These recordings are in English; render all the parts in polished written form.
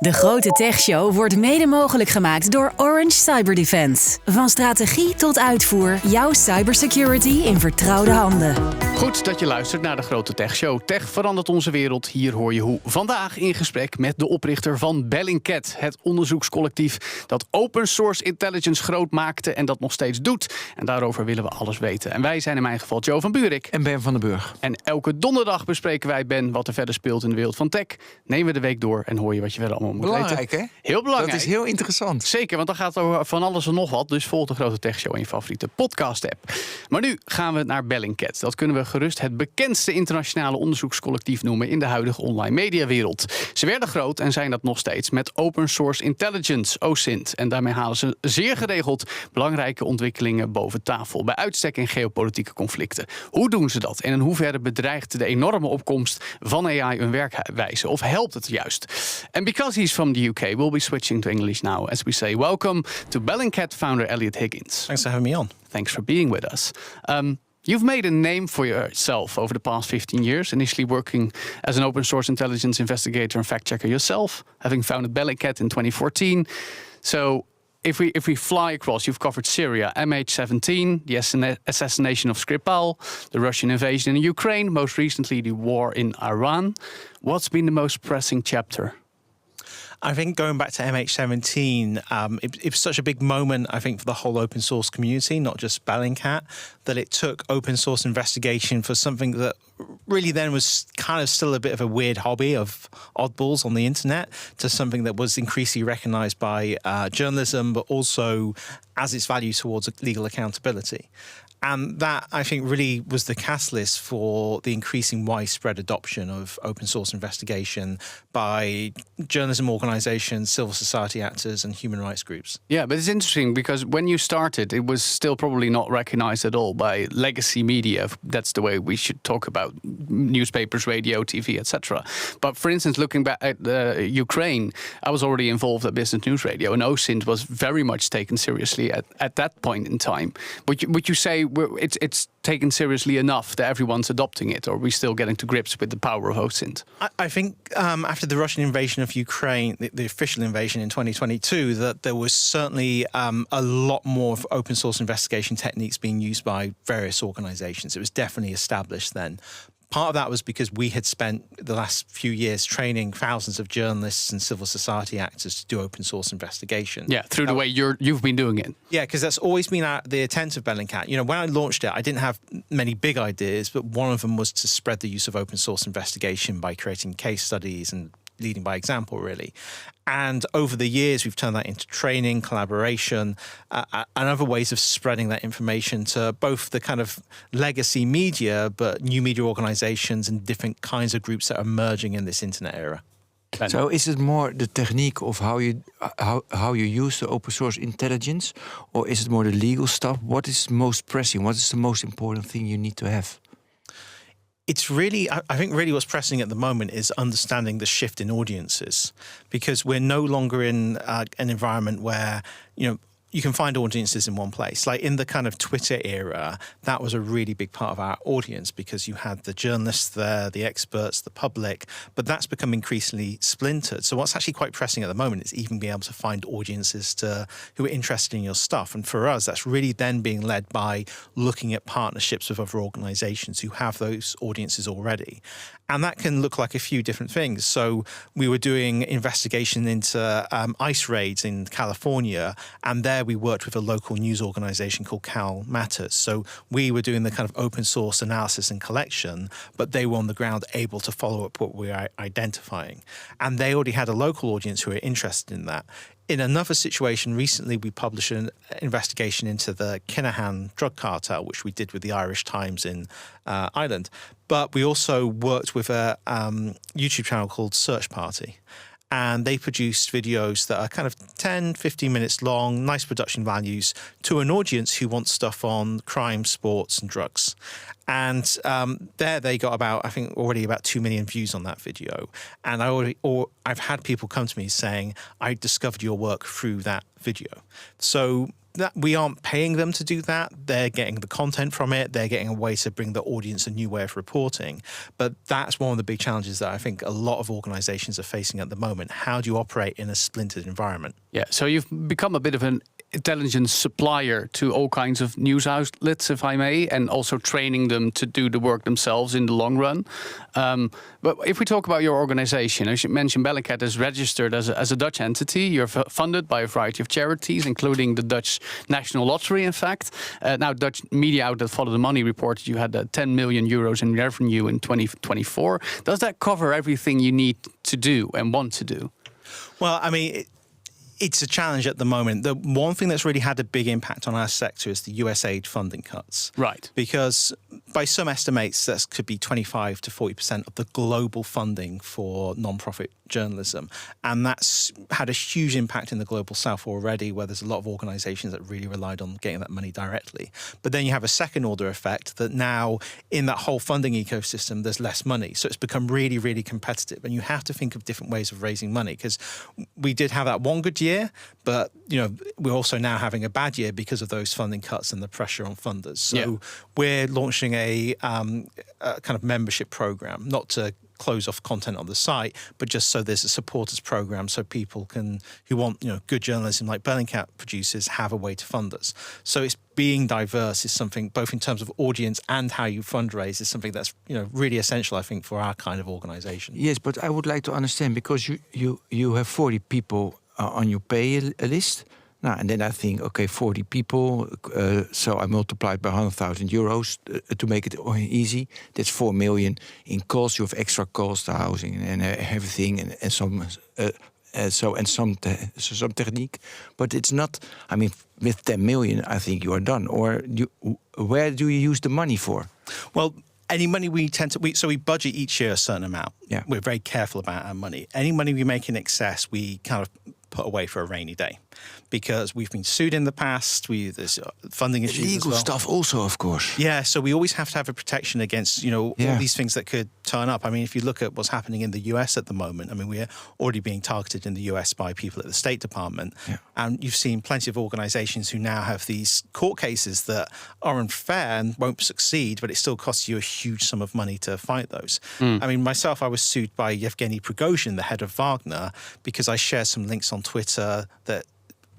De Grote Tech Show wordt mede mogelijk gemaakt door Orange Cyberdefense. Van strategie tot uitvoer, jouw cybersecurity in vertrouwde handen. Goed dat je luistert naar de Grote Tech Show. Tech verandert onze wereld. Hier hoor je hoe. Vandaag in gesprek met de oprichter van Bellingcat, het onderzoekscollectief dat open source intelligence groot maakte en dat nog steeds doet. En daarover willen we alles weten. En wij zijn in mijn geval Jo van Buurik. En Ben van den Burg. En elke donderdag bespreken wij, Ben, wat er verder speelt in de wereld van tech. Nemen we de week door en hoor je wat je verder allemaal moet Belangrijk, weten. Hè? Heel belangrijk. Dat is heel interessant. Zeker, want dan gaat het over van alles en nog wat. Dus volg de Grote Tech Show in je favoriete podcast-app. Maar nu gaan we naar Bellingcat. Dat kunnen we gerust het bekendste internationale onderzoekscollectief noemen in de huidige online mediawereld. Ze werden groot en zijn dat nog steeds met open source intelligence, OSINT. En daarmee halen ze zeer geregeld belangrijke ontwikkelingen boven tafel. Bij uitstek in geopolitieke conflicten. Hoe doen ze dat? En in hoeverre bedreigt de enorme opkomst van AI hun werkwijze? Of helpt het juist? And because he's from the UK, we'll be switching to English now as we say welcome to Bellingcat founder Eliot Higgins. Thanks for having me on. Thanks for being with us. You've made a name for yourself over the past 15 years, initially working as an open source intelligence investigator and fact checker yourself, having founded Bellingcat in 2014. So if we fly across, you've covered Syria, MH17, the assassination of Skripal, the Russian invasion in Ukraine, most recently the war in Iran. What's been the most pressing chapter? I think going back to MH17, it was such a big moment, I think, for the whole open source community, not just Bellingcat, that it took open source investigation for something that really then was kind of still a bit of a weird hobby of oddballs on the internet to something that was increasingly recognized by journalism, but also as its value towards legal accountability. And that, I think, really was the catalyst for the increasing widespread adoption of open source investigation by journalism organizations, civil society actors, and human rights groups. Yeah, but it's interesting because when you started, it was still probably not recognized at all by legacy media. That's the way we should talk about newspapers, radio, TV, etc. But for instance, looking back at Ukraine, I was already involved at Business News Radio, and OSINT was very much taken seriously at that point in time. Would you say it's taken seriously enough that everyone's adopting it, or are we still getting to grips with the power of OSINT? I think after the Russian invasion of Ukraine, the official invasion in 2022, that there was certainly a lot more of open source investigation techniques being used by various organizations. It was definitely established then. Part of that was because we had spent the last few years training thousands of journalists and civil society actors to do open source investigation. Yeah, through the way you've been doing it. Yeah, because that's always been at the intent of Bellingcat. You know, when I launched it, I didn't have many big ideas, but one of them was to spread the use of open source investigation by creating case studies and leading by example, really. And over the years, we've turned that into training, collaboration, and other ways of spreading that information to both the kind of legacy media, but new media organizations and different kinds of groups that are emerging in this internet era. So is it more the technique of how you use the open source intelligence, or is it more the legal stuff? What is most pressing? What is the most important thing you need to have? It's really, I think really what's pressing at the moment is understanding the shift in audiences, because we're no longer in an environment where, you know, you can find audiences in one place. Like in the kind of Twitter era, that was a really big part of our audience because you had the journalists there, the experts, the public, but that's become increasingly splintered. So what's actually quite pressing at the moment is even being able to find audiences who are interested in your stuff. And for us, that's really then being led by looking at partnerships with other organizations who have those audiences already. And that can look like a few different things. So we were doing investigation into ICE raids in California, and there we worked with a local news organization called Cal Matters. So we were doing the kind of open source analysis and collection, but they were on the ground able to follow up what we were identifying. And they already had a local audience who were interested in that. In another situation recently, we published an investigation into the Kinahan drug cartel, which we did with the Irish Times in Ireland. But we also worked with a YouTube channel called Search Party. And they produced videos that are kind of 10, 15 minutes long, nice production values, to an audience who wants stuff on crime, sports, and drugs. And there they got already about 2 million views on that video. And I've had people come to me saying, I discovered your work through that video. So we aren't paying them to do that. They're getting the content from it. They're getting a way to bring the audience a new way of reporting. But that's one of the big challenges that I think a lot of organizations are facing at the moment. How do you operate in a splintered environment? Yeah, so you've become a bit of an intelligence supplier to all kinds of news outlets, if I may, and also training them to do the work themselves in the long run. But if we talk about your organization, as you mentioned, Bellingcat is registered as a Dutch entity. You're funded by a variety of charities, including the Dutch National Lottery, in fact. Now, Dutch media outlet Follow the Money reported you had 10 million euros in revenue in 2024. Does that cover everything you need to do and want to do? Well, I mean, it's a challenge at the moment. The one thing that's really had a big impact on our sector is the USAID funding cuts. Right. Because by some estimates, that could be 25 to 40% of the global funding for non-profit journalism. And that's had a huge impact in the global south already, where there's a lot of organizations that really relied on getting that money directly. But then you have a second order effect that now in that whole funding ecosystem, there's less money. So it's become really, really competitive. And you have to think of different ways of raising money, because we did have that one good year, but we're also now having a bad year because of those funding cuts and the pressure on funders. So we're launching a kind of membership program, not to close off content on the site, but just so there's a supporters program so people who want good journalism like Bellingcat produces have a way to fund us. So it's being diverse is something, both in terms of audience and how you fundraise, is something that's really essential, I think, for our kind of organization. Yes, but I would like to understand, because you have 40 people on your pay list. Now, and then I think, okay, 40 people, so I multiplied by 100,000 euros to make it easy. That's 4 million in costs. You have extra costs, the housing and everything, and some technique. But it's not. I mean, with 10 million, I think you are done. Or where do you use the money for? Well, any money we budget each year a certain amount. Yeah. We're very careful about our money. Any money we make in excess, we kind of put away for a rainy day, because we've been sued in the past. There's funding issues Legal as well. stuff also, of course. Yeah, so we always have to have a protection against all these things that could turn up. I mean, if you look at what's happening in the US at the moment, I mean, we're already being targeted in the US by people at the State Department. Yeah. And you've seen plenty of organizations who now have these court cases that are unfair and won't succeed, but it still costs you a huge sum of money to fight those. I mean, myself, I was sued by Yevgeny Prigozhin, the head of Wagner, because I shared some links on Twitter that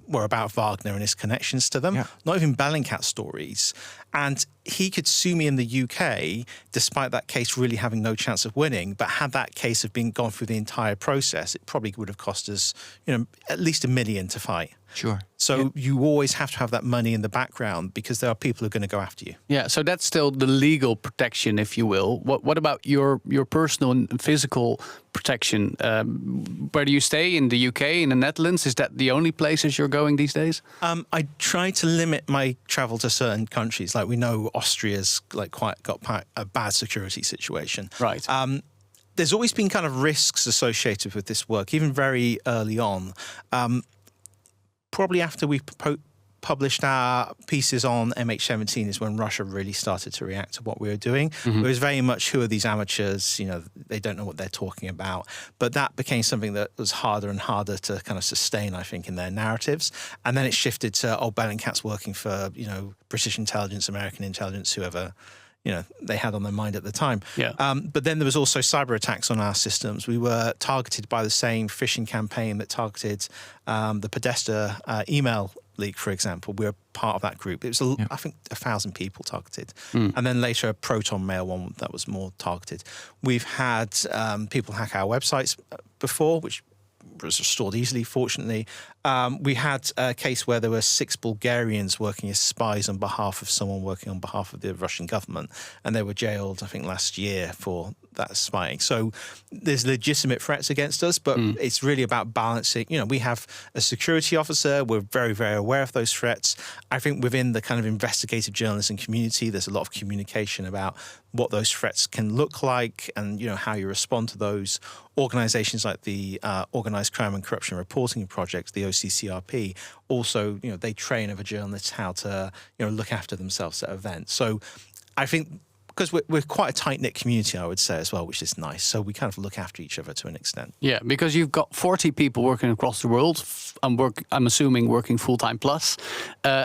were about Wagner and his connections to them, not even Bellingcat stories. And he could sue me in the UK, despite that case really having no chance of winning. But had that case have been gone through the entire process, it probably would have cost us, at least $1 million to fight. Sure. So you always have to have that money in the background, because there are people who are going to go after you. Yeah, so that's still the legal protection, if you will. What about your personal and physical protection? Where do you stay? In the UK, in the Netherlands? Is that the only places you're going these days? I try to limit my travel to certain countries. Like, we know Austria's got a bad security situation. Right. There's always been kind of risks associated with this work, even very early on. Probably after we published our pieces on MH17 is when Russia really started to react to what we were doing. It was very much, who are these amateurs? They don't know what they're talking about. But that became something that was harder and harder to kind of sustain, I think, in their narratives. And then it shifted to, Bellingcat's working for, British intelligence, American intelligence, whoever they had on their mind at the time. Yeah. But then there was also cyber attacks on our systems. We were targeted by the same phishing campaign that targeted the Podesta email leak, for example. We were part of that group. It was, I think, 1,000 people targeted. And then later a Proton Mail one that was more targeted. We've had people hack our websites before, which was restored easily, fortunately. We had a case where there were 6 Bulgarians working as spies on behalf of someone working on behalf of the Russian government, and they were jailed, I think, last year for that spying. So there's legitimate threats against us, but it's really about balancing. We have a security officer. We're very, very aware of those threats. I think within the kind of investigative journalism community, there's a lot of communication about what those threats can look like and, how you respond to those. Organizations like the Organized Crime and Corruption Reporting Project, the OCCRP, also, they train other journalists how to, look after themselves at events. So I think because we're quite a tight-knit community, I would say, as well, which is nice. So we kind of look after each other to an extent. Yeah, because you've got 40 people working across the world. I'm assuming working full-time plus.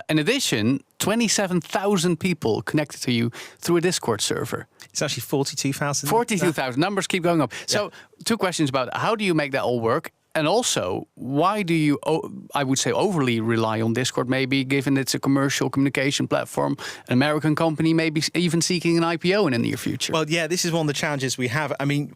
In addition, 27,000 people connected to you through a Discord server. It's actually 42,000. 42,000. Numbers keep going up. So 2 questions about how do you make that all work? And also, why do you, I would say, overly rely on Discord, maybe, given it's a commercial communication platform, an American company, maybe even seeking an IPO in the near future? Well, yeah, this is one of the challenges we have. I mean,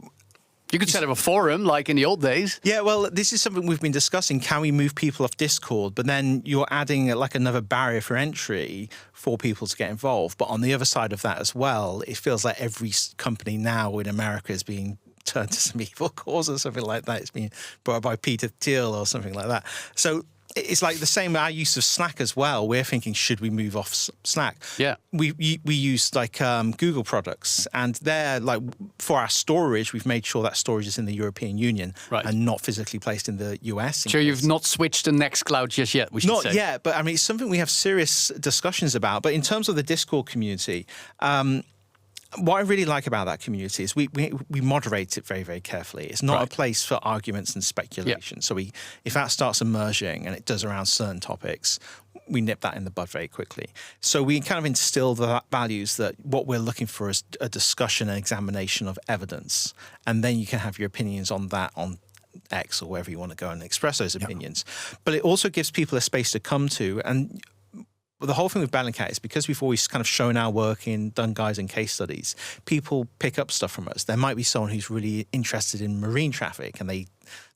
you could set up a forum like in the old days. Yeah, well, this is something we've been discussing. Can we move people off Discord? But then you're adding like another barrier for entry for people to get involved. But on the other side of that as well, it feels like every company now in America is being turned to some evil cause or something like that. It's being brought by Peter Thiel or something like that. So it's like the same our use of Slack as well. We're thinking, should we move off Slack? Yeah. We use like Google products, and they're like, for our storage, we've made sure that storage is in the European Union and not physically placed in the US. Sure, you've not switched to Nextcloud just yet, we should say. Not yet, but I mean, it's something we have serious discussions about. But in terms of the Discord community, what I really like about that community is we moderate it very, very carefully. It's not a place for arguments and speculation. Yeah. So if that starts emerging, and it does around certain topics, we nip that in the bud very quickly. So we kind of instill the values that what we're looking for is a discussion and examination of evidence. And then you can have your opinions on that on X or wherever you want to go and express those opinions. But it also gives people a space to come to. And the whole thing with Bellingcat is because we've always kind of shown our work in done guides and case studies, people pick up stuff from us. There might be someone who's really interested in marine traffic and they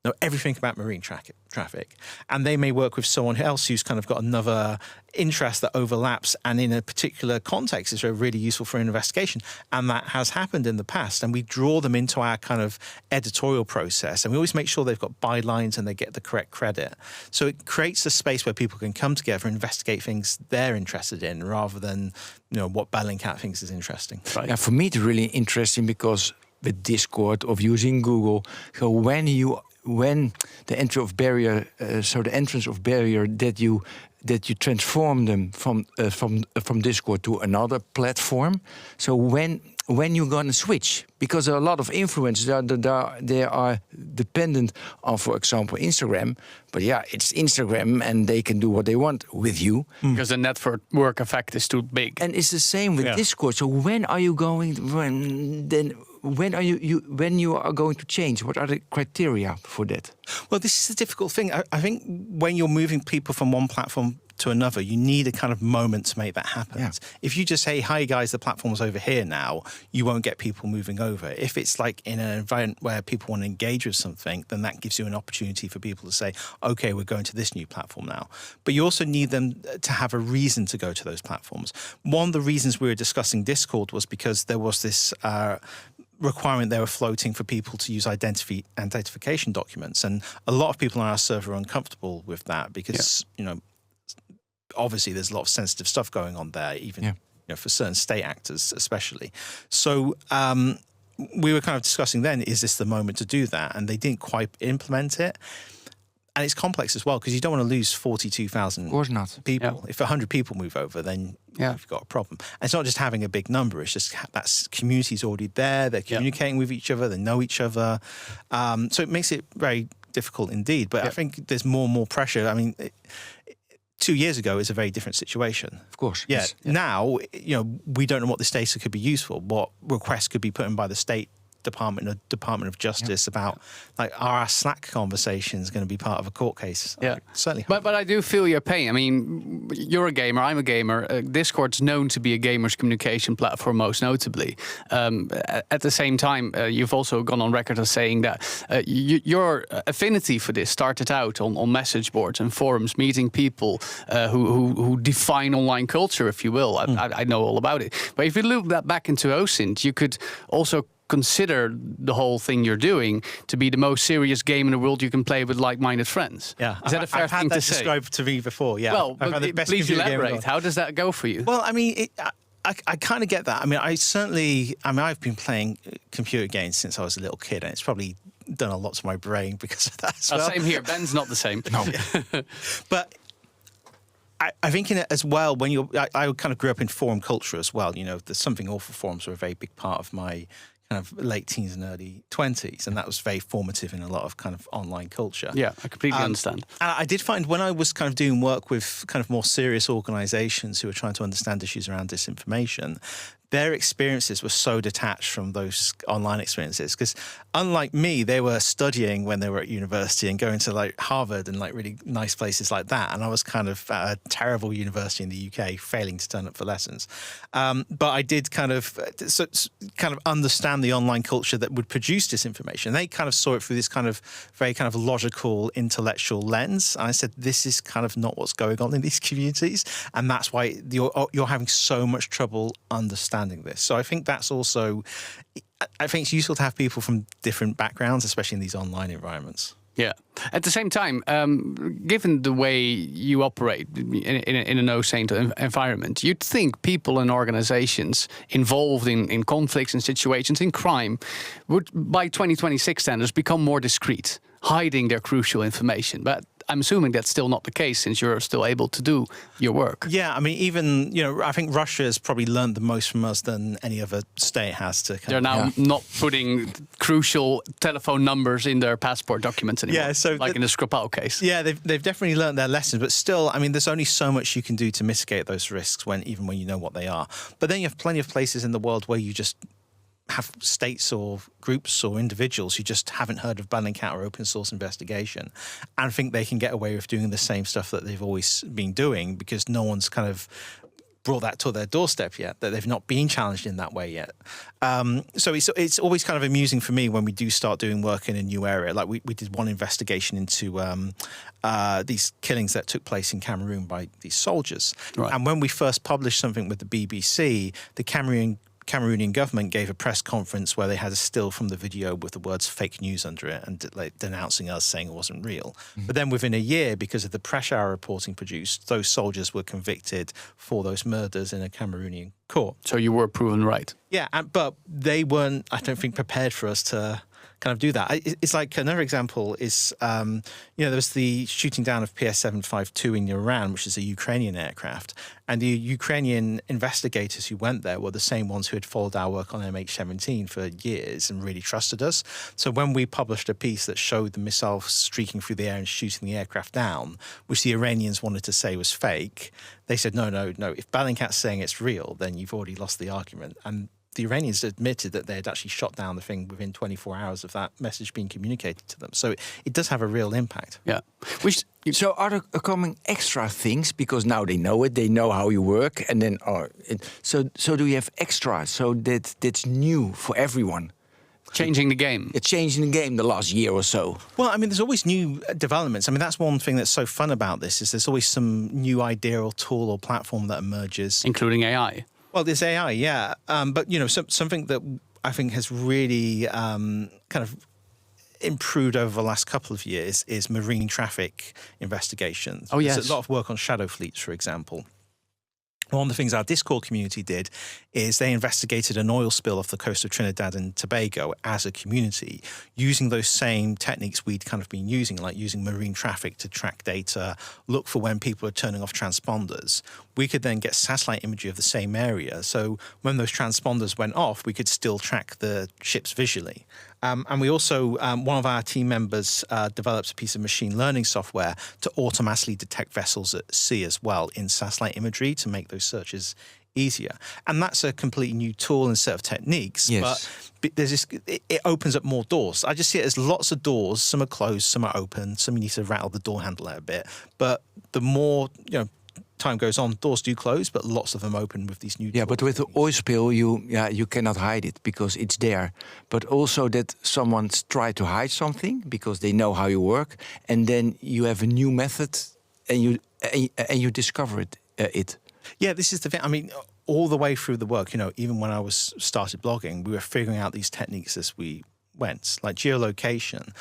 know everything about marine traffic. And they may work with someone else who's kind of got another interest that overlaps, and in a particular context is really useful for an investigation. And that has happened in the past. And we draw them into our kind of editorial process, and we always make sure they've got bylines and they get the correct credit. So it creates a space where people can come together and investigate things they're interested in, rather than what Bellingcat thinks is interesting. Right. Yeah, for me it's really interesting because with Discord of using Google, so when the entry of barrier, the entrance of barrier that you transform them from Discord to another platform. So when you're gonna switch, because there are a lot of influencers they are dependent on, for example, Instagram. But yeah, it's Instagram, and they can do what they want with you because the network effect is too big. And it's the same with Discord. So when are you going? When you are going to change? What are the criteria for that? Well, this is a difficult thing. I think when you're moving people from one platform to another, you need a kind of moment to make that happen. Yeah. If you just say, "Hi guys, the platform's over here now," you won't get people moving over. If it's like in an environment where people want to engage with something, then that gives you an opportunity for people to say, "Okay, we're going to this new platform now." But you also need them to have a reason to go to those platforms. One of the reasons we were discussing Discord was because there was this requirement they were floating for people to use identification documents, and a lot of people on our server are uncomfortable with that because obviously there's a lot of sensitive stuff going on there, even for certain state actors especially. So we were kind of discussing then, is this the moment to do that? And they didn't quite implement it. And it's complex as well, because you don't want to lose 42,000 people. Yeah. If 100 people move over, then you've got a problem. And it's not just having a big number. It's just that community's already there. They're communicating with each other. They know each other. So it makes it very difficult indeed. But I think there's more and more pressure. I mean, 2 years ago, it's a very different situation. Of course. Yeah. Yes. Now, we don't know what this data could be used for. What requests could be put in by the State Department of Justice about, like, are our Slack conversations going to be part of a court case? Yeah, certainly. But I do feel your pain. I mean, you're a gamer, I'm a gamer. Discord's known to be a gamer's communication platform, most notably. At the same time, you've also gone on record as saying that your affinity for this started out on message boards and forums, meeting people who define online culture, if you will. I know all about it. But if you look that back into OSINT, you could also consider the whole thing you're doing to be the most serious game in the world you can play with like-minded friends. Yeah, is that a fair thing to say? I've had that described to me before. Yeah. Well, please elaborate. How does that go for you? Well, I mean, I kind of get that. I mean, I've been playing computer games since I was a little kid, and it's probably done a lot to my brain because of that as well. Same here. Ben's not the same. No. But I think in it as well, when I kind of grew up in forum culture as well. The Something Awful forums were a very big part of my kind of late teens and early 20s, and that was very formative in a lot of kind of online culture. Yeah, I completely understand. And I did find when I was kind of doing work with kind of more serious organizations who were trying to understand issues around disinformation, their experiences were so detached from those online experiences, because unlike me, they were studying when they were at university and going to like Harvard and like really nice places like that. And I was kind of at a terrible university in the UK, failing to turn up for lessons. But I did kind of understand the online culture that would produce disinformation. They kind of saw it through this kind of very kind of logical, intellectual lens. And I said, this is kind of not what's going on in these communities. And that's why you're having so much trouble understanding this. So I think that's also, I think it's useful to have people from different backgrounds, especially in these online environments. Yeah. At the same time, given the way you operate in an OSINT environment, you'd think people and organizations involved in conflicts and situations in crime would, by 2026 standards, become more discreet, hiding their crucial information. But I'm assuming that's still not the case, since you're still able to do your work. Yeah, I mean, even, I think Russia has probably learned the most from us than any other state has to. They're now not putting crucial telephone numbers in their passport documents anymore. Yeah, so like in the Skripal case. Yeah, they've definitely learned their lessons, but still, I mean, there's only so much you can do to mitigate those risks even when you know what they are. But then you have plenty of places in the world where you just have states or groups or individuals who just haven't heard of Bellingcat or open source investigation and think they can get away with doing the same stuff that they've always been doing because no one's kind of brought that to their doorstep yet, that they've not been challenged in that way yet. So it's always kind of amusing for me when we do start doing work in a new area. Like we did one investigation into these killings that took place in Cameroon by these soldiers. Right. And when we first published something with the BBC, the Cameroonian government gave a press conference where they had a still from the video with the words fake news under it and like denouncing us, saying it wasn't real. Mm-hmm. But then within a year, because of the pressure our reporting produced, those soldiers were convicted for those murders in a Cameroonian court. So you were proven right. Yeah, but they weren't, I don't think, prepared for us to kind of do that. It's like another example is, there was the shooting down of PS-752 in Iran, which is a Ukrainian aircraft. And the Ukrainian investigators who went there were the same ones who had followed our work on MH17 for years and really trusted us. So when we published a piece that showed the missile streaking through the air and shooting the aircraft down, which the Iranians wanted to say was fake, they said, no, if Bellingcat's saying it's real, then you've already lost the argument. And the Iranians admitted that they had actually shot down the thing within 24 hours of that message being communicated to them. So it does have a real impact. Yeah. So are there coming extra things because now they know it, they know how you work, and then so do you have extra? So that's new for everyone. Changing the game. It's changing the game the last year or so. Well, I mean, there's always new developments. I mean, that's one thing that's so fun about this is there's always some new idea or tool or platform that emerges. Including AI. Well, there's AI, yeah. But, something that I think has really kind of improved over the last couple of years is marine traffic investigations. Oh, yes. There's a lot of work on shadow fleets, for example. One of the things our Discord community did is they investigated an oil spill off the coast of Trinidad and Tobago as a community, using those same techniques we'd kind of been using, like using marine traffic to track data, look for when people are turning off transponders. We could then get satellite imagery of the same area. So when those transponders went off, we could still track the ships visually. And we also, one of our team members developed a piece of machine learning software to automatically detect vessels at sea as well in satellite imagery to make those searches easier. And that's a completely new tool and set of techniques. Yes. But there's this, it opens up more doors. I just see it as lots of doors. Some are closed, some are open. Some you need to rattle the door handle out a bit. But the more, time goes on, doors do close, but lots of them open with these new tools. Yeah, but with the oil spill, you cannot hide it because it's there. But also that someone's tried to hide something because they know how you work, and then you have a new method, and you discover it. Yeah, this is the thing. I mean, all the way through the work, even when I started blogging, we were figuring out these techniques as we went, like geolocation.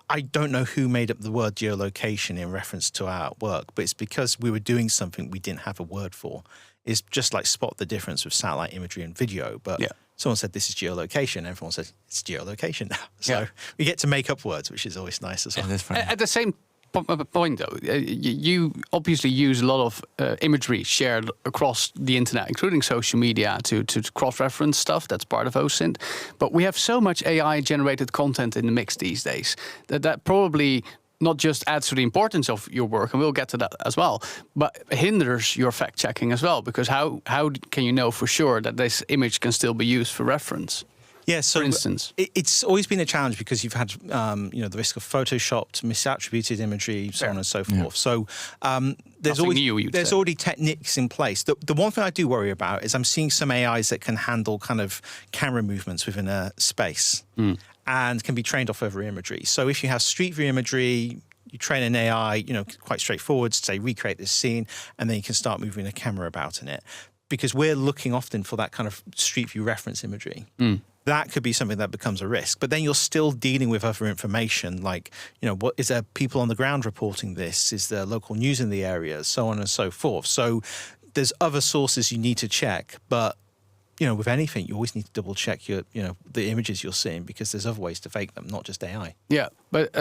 I don't know who made up the word geolocation in reference to our work, but it's because we were doing something we didn't have a word for. It's just like spot the difference with satellite imagery and video. But someone said this is geolocation. Everyone said it's geolocation now. So we get to make up words, which is always nice as well. That's funny. At the same point, though. You obviously use a lot of imagery shared across the internet, including social media, to cross-reference stuff. That's part of OSINT. But we have so much AI-generated content in the mix these days that probably not just adds to the importance of your work, and we'll get to that as well, but hinders your fact-checking as well, because how can you know for sure that this image can still be used for reference? Yeah, so for instance, it's always been a challenge because you've had the risk of photoshopped, misattributed imagery, so on and so forth. Yeah. So there's already techniques in place. The one thing I do worry about is I'm seeing some AIs that can handle kind of camera movements within a space and can be trained off over imagery. So if you have street view imagery, you train an AI, quite straightforward, to say recreate this scene, and then you can start moving a camera about in it, because we're looking often for that kind of street view reference imagery. That could be something that becomes a risk. But then you're still dealing with other information, like, what is there people on the ground reporting this? Is there local news in the area? So on and so forth. So there's other sources you need to check. But, with anything, you always need to double check the images you're seeing, because there's other ways to fake them, not just AI. Yeah, but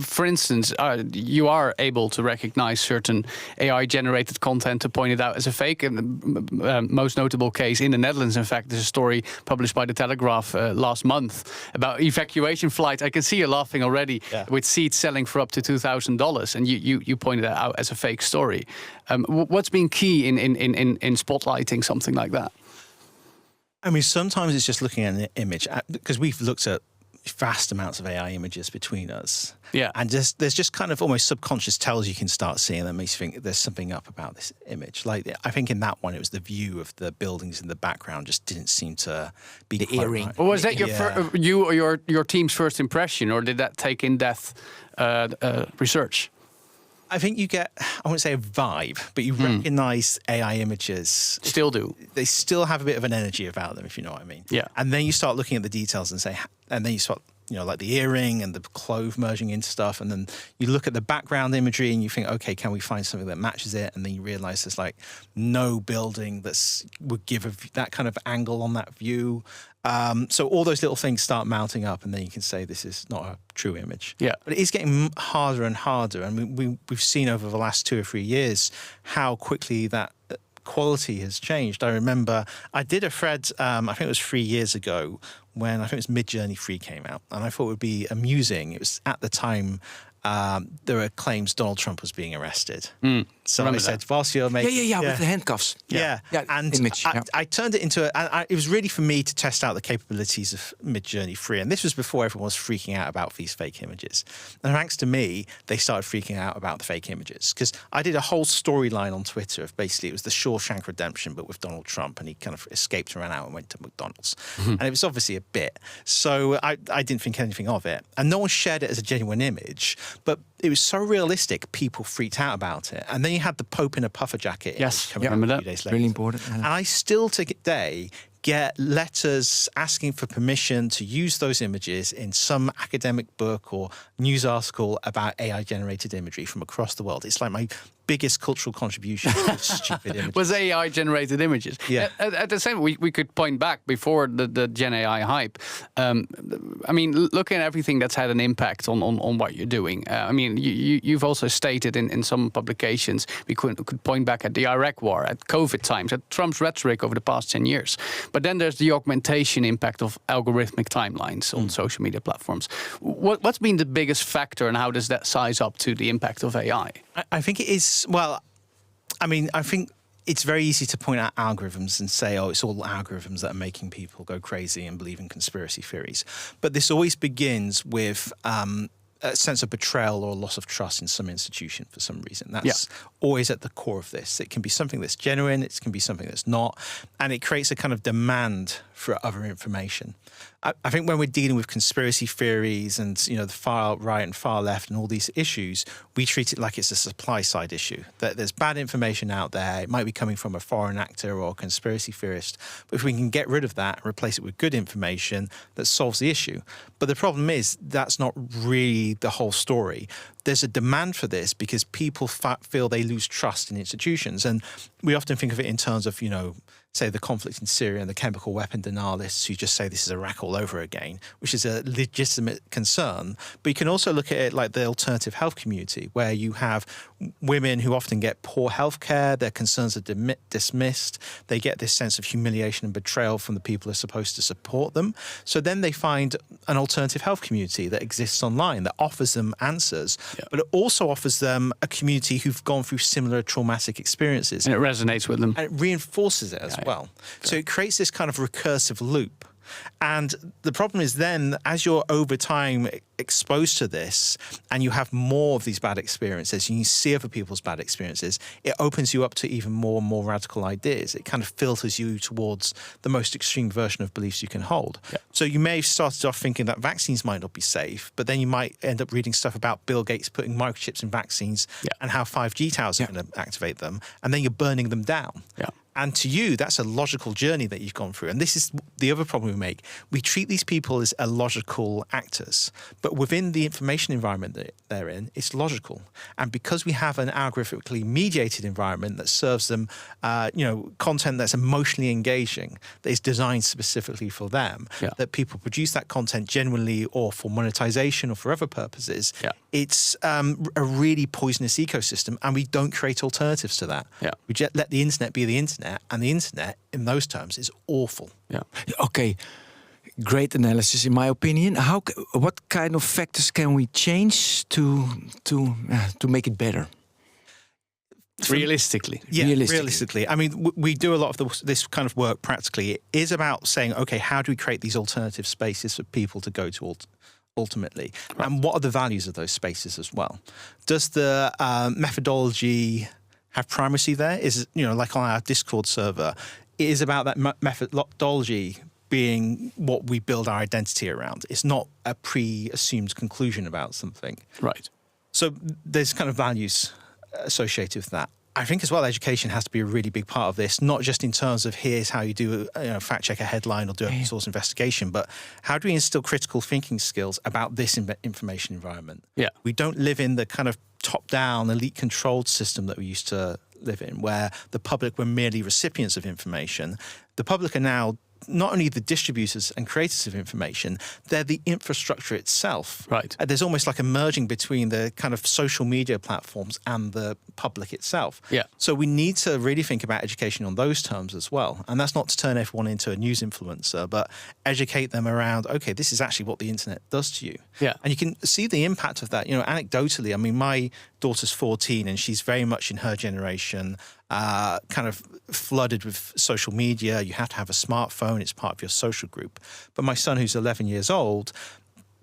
for instance, you are able to recognize certain AI-generated content to point it out as a fake. And most notable case in the Netherlands, in fact, there's a story published by The Telegraph last month about evacuation flights. I can see you laughing already, with seats selling for up to $2,000, and you pointed that out as a fake story. What's been key in spotlighting something like that? I mean, sometimes it's just looking at an image, because we've looked at vast amounts of AI images between us. Yeah. And there's just kind of almost subconscious tells you can start seeing that makes you think there's something up about this image. Like, I think in that one, it was the view of the buildings in the background just didn't seem to be the earring. Right. Well, was that you or your team's first impression, or did that take in-depth research? I think you get, I wouldn't say a vibe, but you recognize AI images. Still do. They still have a bit of an energy about them, if you know what I mean. Yeah. And then you start looking at the details and then you start, like the earring and the clove merging into stuff. And then you look at the background imagery and you think, okay, can we find something that matches it? And then you realize there's like no building would give that kind of angle on that view. So all those little things start mounting up, and then you can say this is not a true image. Yeah. But it is getting harder and harder. And we've seen over the last 2 or 3 years how quickly that quality has changed. I remember I did a thread, I think it was 3 years ago, when I think it was Midjourney 3 came out. And I thought it would be amusing. It was at the time there were claims Donald Trump was being arrested. So I said, whilst you're making... Yeah, with the handcuffs. Yeah. And image, I turned it into it was really for me to test out the capabilities of Midjourney 3. And this was before everyone was freaking out about these fake images. And thanks to me, they started freaking out about the fake images. Because I did a whole storyline on Twitter of basically, it was the Shawshank Redemption, but with Donald Trump. And he kind of escaped and ran out and went to McDonald's. And it was obviously a bit. So I didn't think anything of it. And no one shared it as a genuine image. But it was so realistic, people freaked out about it. And then you had the Pope in a puffer jacket. Yes, coming out a few days later. Really important. And I still today get letters asking for permission to use those images in some academic book or news article about AI-generated imagery from across the world. It's like my biggest cultural contribution to stupid images. Was AI-generated images. Yeah. At the same, we could point back before the Gen AI hype. I mean, looking at everything that's had an impact on what you're doing. I mean, you've also stated in some publications, we could point back at the Iraq war, at COVID times, at Trump's rhetoric over the past 10 years. But then there's the augmentation impact of algorithmic timelines on social media platforms. What's been the biggest factor, and how does that size up to the impact of AI? I think it is, well, I mean, I think it's very easy to point out algorithms and say, oh, it's all algorithms that are making people go crazy and believe in conspiracy theories. But this always begins with a sense of betrayal or loss of trust in some institution for some reason. That's always at the core of this. It can be something that's genuine, it can be something that's not, and it creates a kind of demand for other information. I think when we're dealing with conspiracy theories and, the far right and far left and all these issues, we treat it like it's a supply side issue, that there's bad information out there. It might be coming from a foreign actor or a conspiracy theorist. But if we can get rid of that and replace it with good information, that solves the issue. But the problem is that's not really the whole story. There's a demand for this because people feel they lose trust in institutions. And we often think of it in terms of, say, the conflict in Syria and the chemical weapon denialists who just say this is Iraq all over again, which is a legitimate concern. But you can also look at it like the alternative health community, where you have women who often get poor health care, their concerns are dismissed, they get this sense of humiliation and betrayal from the people who are supposed to support them. So then they find an alternative health community that exists online that offers them answers, but it also offers them a community who've gone through similar traumatic experiences. And it resonates with them. And it reinforces it as well. So it creates this kind of recursive loop. And the problem is then, as you're over time exposed to this and you have more of these bad experiences and you see other people's bad experiences, it opens you up to even more and more radical ideas. It kind of filters you towards the most extreme version of beliefs you can hold. Yeah. So you may have started off thinking that vaccines might not be safe, but then you might end up reading stuff about Bill Gates putting microchips in vaccines and how 5G towers are going to activate them, and then you're burning them down. Yeah. And to you, that's a logical journey that you've gone through. And this is the other problem we make. We treat these people as illogical actors, but within the information environment that they're in, it's logical. And because we have an algorithmically mediated environment that serves them, content that's emotionally engaging, that is designed specifically for them, that people produce that content genuinely or for monetization or for other purposes, it's a really poisonous ecosystem, and we don't create alternatives to that. Yeah. We just let the internet be the internet. And the internet, in those terms, is awful. Yeah. Okay. Great analysis, in my opinion. What kind of factors can we change to make it better? Realistically. Yeah, realistically. I mean, we do a lot of this kind of work practically. It is about saying, okay, how do we create these alternative spaces for people to go to ultimately? Right. And what are the values of those spaces as well? Does the methodology have primacy there? Is, like on our Discord server, it is about that methodology being what we build our identity around. It's not a pre-assumed conclusion about something. Right. So there's kind of values associated with that. I think as well, education has to be a really big part of this, not just in terms of here's how you do fact check a headline or do a source investigation, but how do we instill critical thinking skills about this information environment? Yeah. We don't live in the kind of top-down, elite-controlled system that we used to live in, where the public were merely recipients of information. The public are now not only the distributors and creators of information, they're the infrastructure itself. Right. There's almost like a merging between the kind of social media platforms and the public itself. Yeah. So we need to really think about education on those terms as well. And that's not to turn everyone into a news influencer, but educate them around, okay, this is actually what the internet does to you. Yeah. And you can see the impact of that, anecdotally. I mean, my daughter's 14 and she's very much in her generation, kind of flooded with social media. You have to have a smartphone. It's part of your social group. But my son, who's 11 years old,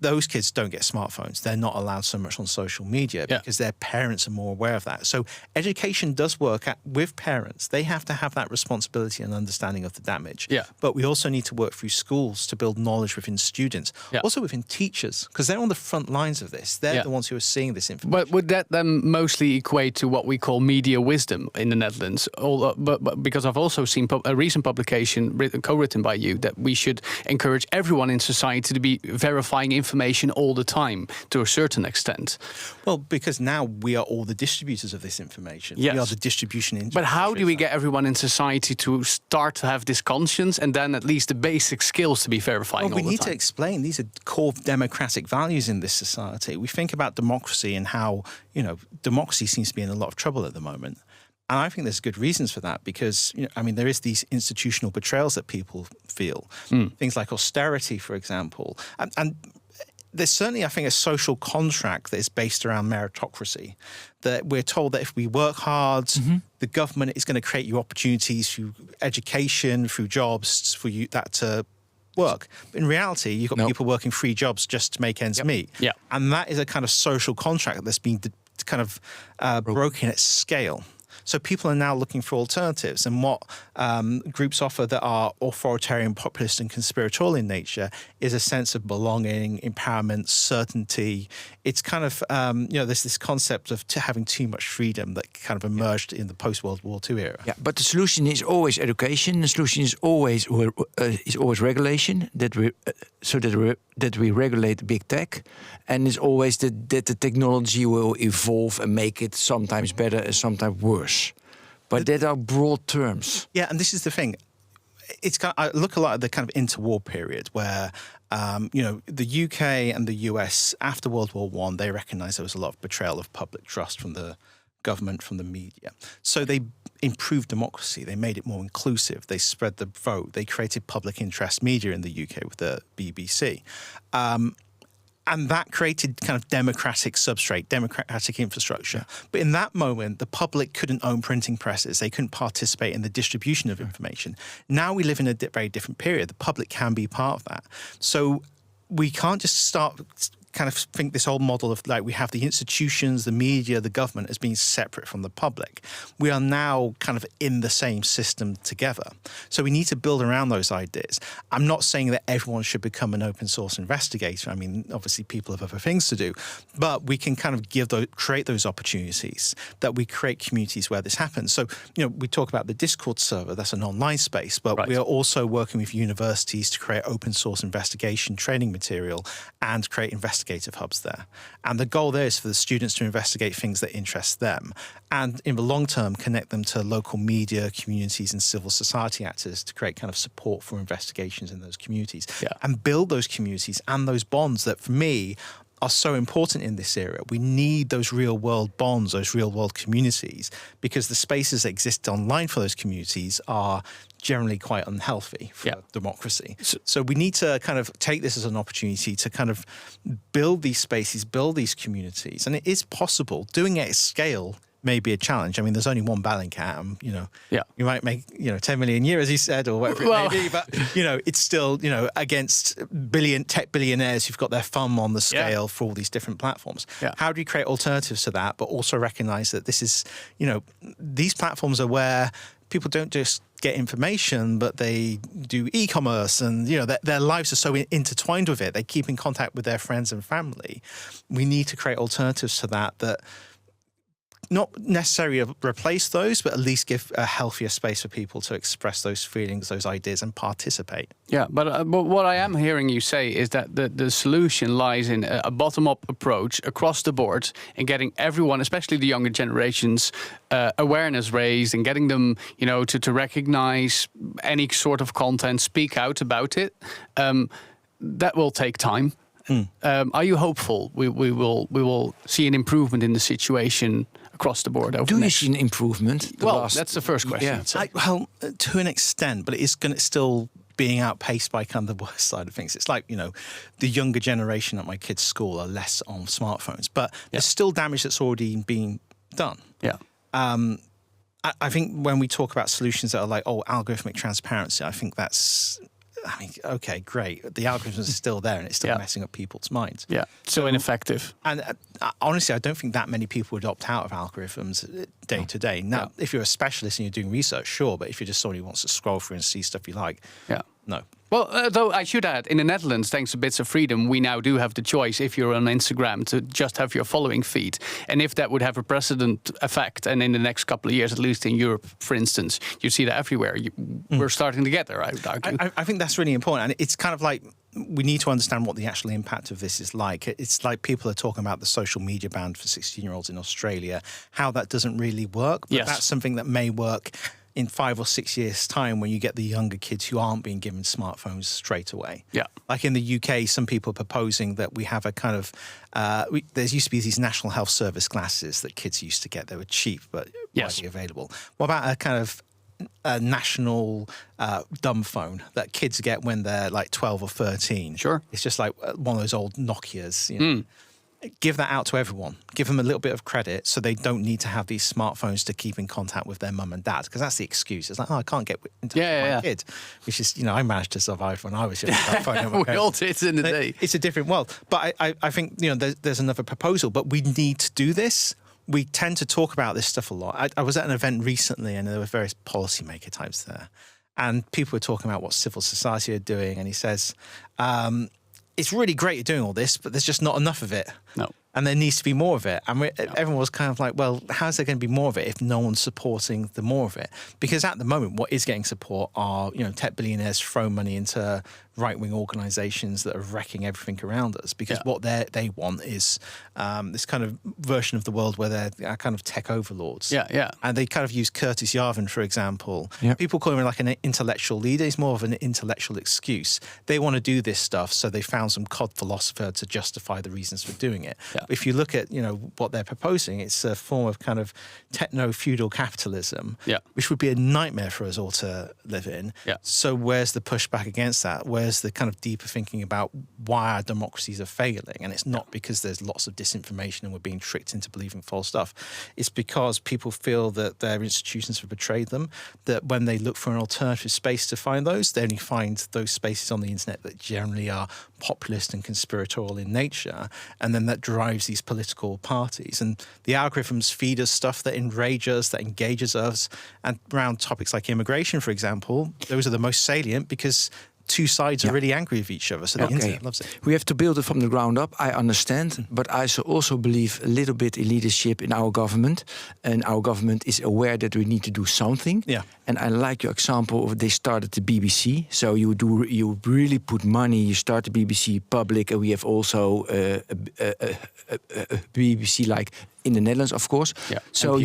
those kids don't get smartphones. They're not allowed so much on social media because their parents are more aware of that. So education does work with parents. They have to have that responsibility and understanding of the damage. Yeah. But we also need to work through schools to build knowledge within students, also within teachers, because they're on the front lines of this. They're the ones who are seeing this information. But would that then mostly equate to what we call media wisdom in the Netherlands? But because I've also seen a recent publication co-written by you that we should encourage everyone in society to be verifying information all the time to a certain extent. Well, because now we are all the distributors of this information. Yes. We are the distribution industry. But how do we get everyone in society to start to have this conscience and then at least the basic skills to be verifying all the time? We need to explain these are core democratic values in this society. We think about democracy and how, democracy seems to be in a lot of trouble at the moment. And I think there's good reasons for that because, there is these institutional betrayals that people feel. Things like austerity, for example. And there's certainly, I think, a social contract that is based around meritocracy, that we're told that if we work hard, the government is going to create you opportunities through education, through jobs, for you that to work. But in reality, you've got people working 3 jobs just to make ends meet. Yeah. And that is a kind of social contract that's been kind of broken at scale. So people are now looking for alternatives. And what groups offer that are authoritarian, populist and conspiratorial in nature is a sense of belonging, empowerment, certainty. It's kind of, there's this concept of having too much freedom that kind of emerged in the post-World War II era. Yeah, but the solution is always education. The solution is always regulation, that we regulate big tech. And it's always that the technology will evolve and make it sometimes better and sometimes worse. But that are broad terms. Yeah, and this is the thing. I look a lot at the kind of interwar period where, the UK and the US after World War I, they recognized there was a lot of betrayal of public trust from the government, from the media. So they improved democracy. They made it more inclusive. They spread the vote. They created public interest media in the UK with the BBC. And that created kind of democratic substrate, democratic infrastructure. But in that moment, the public couldn't own printing presses. They couldn't participate in the distribution of information. Now we live in a very different period. The public can be part of that. So we can't just start kind of think this whole model of like we have the institutions, the media, the government as being separate from the public. We are now kind of in the same system together. So we need to build around those ideas. I'm not saying that everyone should become an open source investigator. I mean, obviously people have other things to do, but we can kind of create those opportunities, that we create communities where this happens. So, we talk about the Discord server, that's an online space, but we are also working with universities to create open source investigation training material and create investigative hubs there. And the goal there is for the students to investigate things that interest them, and in the long term connect them to local media, communities and civil society actors to create kind of support for investigations in those communities and build those communities and those bonds that for me are so important in this era. We need those real world bonds, those real world communities, because the spaces that exist online for those communities are generally quite unhealthy for democracy. So we need to kind of take this as an opportunity to kind of build these spaces, build these communities. And it is possible. Doing it at scale may be a challenge. I mean, there's only one Bellingcat, and, you might make, 10 million a year, as he said, or whatever it may be, but, it's still, against tech billionaires who've got their thumb on the scale for all these different platforms. How do you create alternatives to that, but also recognize that this is, these platforms are where people don't just get information, but they do e-commerce, and their lives are so intertwined with it. They keep in contact with their friends and family. We need to create alternatives to that not necessarily replace those, but at least give a healthier space for people to express those feelings, those ideas, and participate. Yeah, but what I am hearing you say is that the solution lies in a bottom-up approach across the board and getting everyone, especially the younger generations, awareness raised and getting them, to recognize any sort of content, speak out about it. That will take time. Are you hopeful we will see an improvement in the situation across the board? Do you see an improvement? That's the first question. Well, to an extent, but it is still being outpaced by kind of the worst side of things. It's like, the younger generation at my kids' school are less on smartphones, but there's still damage that's already being done. Yeah. I think when we talk about solutions that are like, algorithmic transparency, I think that's... okay, great. The algorithm is still there and it's still messing up people's minds. Yeah, so ineffective. And honestly, I don't think that many people would opt out of algorithms day to day. Now, if you're a specialist and you're doing research, sure, but if you're just somebody who wants to scroll through and see stuff you like, no. Well, though I should add, in the Netherlands, thanks to Bits of Freedom, we now do have the choice, if you're on Instagram, to just have your following feed. And if that would have a precedent effect, and in the next couple of years, at least in Europe, for instance, you see that everywhere. We're starting to get there, I would argue. I think that's really important. And it's kind of like, we need to understand what the actual impact of this is like. It's like people are talking about the social media ban for 16-year-olds in Australia, how that doesn't really work. But that's something that may work in 5 or 6 years' time when you get the younger kids who aren't being given smartphones straight away. Yeah. Like in the UK, some people are proposing that we have a kind of... there used to be these National Health Service glasses that kids used to get. They were cheap, but widely available. What about a kind of a national dumb phone that kids get when they're like 12 or 13? Sure. It's just like one of those old Nokias, Give that out to everyone. Give them a little bit of credit so they don't need to have these smartphones to keep in contact with their mum and dad, because that's the excuse. It's like, I can't get in touch with my kid, which is, I managed to survive when I was young. We all did in the day. It's a different world. But I think, there's another proposal, but we need to do this. We tend to talk about this stuff a lot. I was at an event recently and there were various policymaker types there, and people were talking about what civil society are doing, and he says, it's really great you're doing all this, but there's just not enough of it. No. And there needs to be more of it. And everyone was kind of like, well, how's there going to be more of it if no one's supporting the more of it? Because at the moment, what is getting support are, tech billionaires throw money into right-wing organizations that are wrecking everything around us, because what they want is this kind of version of the world where they're kind of tech overlords. And they kind of use Curtis Yarvin, for example. People call him like an intellectual leader. He's more of an intellectual excuse. They want to do this stuff, so they found some cod philosopher to justify the reasons for doing it. If you look at, what they're proposing, it's a form of kind of techno-feudal capitalism, which would be a nightmare for us all to live in. So where's the pushback against that? Where's the kind of deeper thinking about why our democracies are failing? And it's not because there's lots of disinformation and we're being tricked into believing false stuff. It's because people feel that their institutions have betrayed them, that when they look for an alternative space to find those, they only find those spaces on the internet that generally are populist and conspiratorial in nature, and then that drives these political parties. And the algorithms feed us stuff that enrage us, that engages us, and around topics like immigration, for example, those are the most salient because two sides are really angry with each other, so the internet loves it. We have to build it from the ground up, I understand, but I also believe a little bit in leadership in our government, and our government is aware that we need to do something. And I like your example of they started the BBC, so you really put money, you start the BBC public, and we have also a BBC like in the Netherlands, of course. So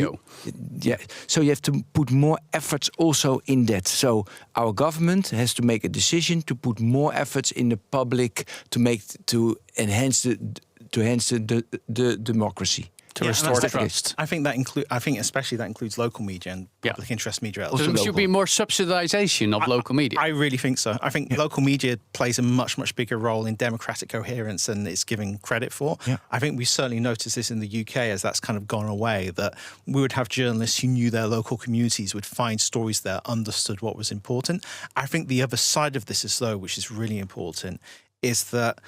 so you have to put more efforts also in that. So our government has to make a decision to put more efforts in the public to enhance the democracy. To restore trust. I think especially that includes local media and public interest media. So there should be more subsidization of local media. I really think so. I think local media plays a much, much bigger role in democratic coherence than it's giving credit for. I think we certainly noticed this in the UK as that's kind of gone away, that we would have journalists who knew their local communities, would find stories there, understood what was important. I think the other side of this is, though, which is really important, is that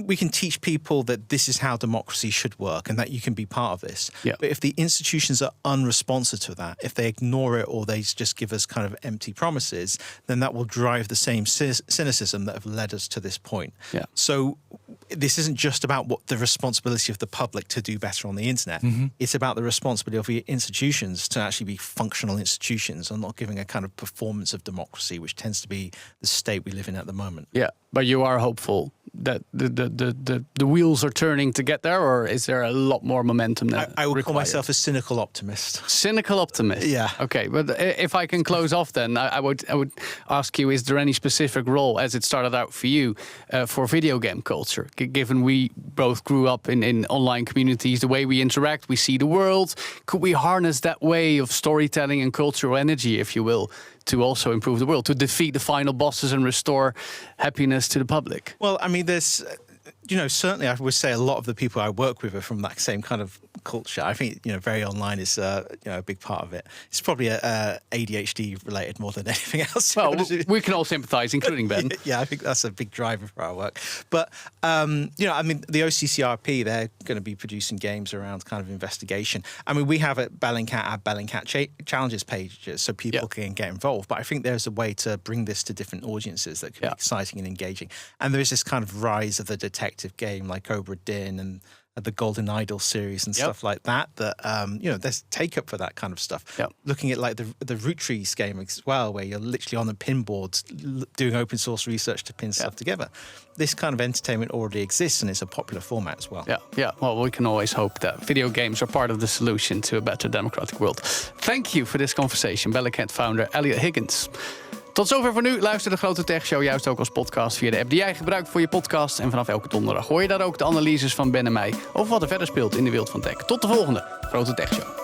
we can teach people that this is how democracy should work and that you can be part of this. But if the institutions are unresponsive to that, if they ignore it or they just give us kind of empty promises, then that will drive the same cynicism that have led us to this point. So this isn't just about what the responsibility of the public to do better on the internet. It's about the responsibility of the institutions to actually be functional institutions and not giving a kind of performance of democracy, which tends to be the state we live in at the moment. But you are hopeful that the wheels are turning to get there, or is there a lot more momentum there? I would call myself a cynical optimist. Cynical optimist. Okay, but if I can close off, then I would ask you: is there any specific role, as it started out for you, for video game culture? Given we both grew up in online communities, the way we interact, we see the world. Could we harness that way of storytelling and cultural energy, if you will, to also improve the world, to defeat the final bosses and restore happiness to the public? Well, I mean, there's, certainly I would say a lot of the people I work with are from that same kind of culture. I think, very online is, a big part of it. It's probably ADHD related more than anything else. Well, we can all sympathize, including Ben. I think that's a big driver for our work. But, I mean, the OCCRP, they're going to be producing games around kind of investigation. I mean, we have at Bellingcat our Bellingcat challenges pages so people can get involved. But I think there's a way to bring this to different audiences that can be exciting and engaging. And there is this kind of rise of the detective game like Obra Dinn and the Golden Idol series and stuff like that, there's take up for that kind of stuff. Looking at like the Root Trees game as well, where you're literally on a pin board doing open source research to pin stuff together. This kind of entertainment already exists and it's a popular format as well. Well, we can always hope that video games are part of the solution to a better democratic world. Thank you for this conversation, Bellingcat founder Eliot Higgins. Tot zover voor nu. Luister de Grote Tech Show juist ook als podcast via de app die jij gebruikt voor je podcast. En vanaf elke donderdag hoor je daar ook de analyses van Ben en mij over wat er verder speelt in de wereld van tech. Tot de volgende Grote Tech Show.